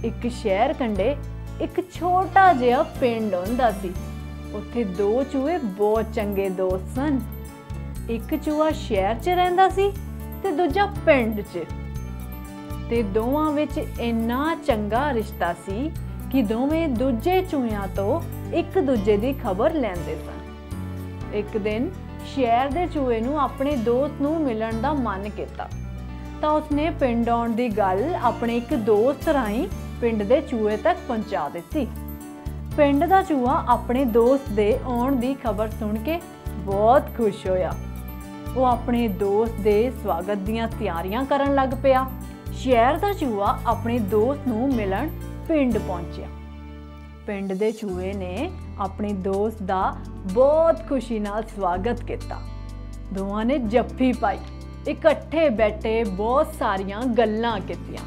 एक शहर कंढे एक छोटा जिहा पिंड हुंदा सी। उत्थे दो चूहे बहुत चंगे दोस्त सन। एक चूहा शहर च रहिंदा सी ते दूजा पिंड च। ते दोवां विच इन्ना चंगा रिश्ता सी कि दोवें दूजे चूहियां तो एक दूजे दी खबर लैंदे सन। एक दिन शहर दे चूहे नूं अपने दोस्त नूं मिलण दा मन कीता तां उसने पिंड आउण दी गल अपने एक दोस्त राहीं पिंड दे चूहे तक पहुंचा दित्ती। पिंड दा चूहा अपने दोस्त दे आउण दी खबर सुन के बहुत खुश होया। वो अपने दोस्त दे स्वागत दीयां तैयारियां करन लग पिया। शहर दा चूहा अपने दोस्त नूं मिलण पिंड पहुंचिया। पिंड दे चूहे ने अपने दोस्त दा बहुत खुशी नाल स्वागत किया। दोवां ने जफ्फी पाई, इकट्ठे बैठे बहुत सारियां गल्लां कीतियां।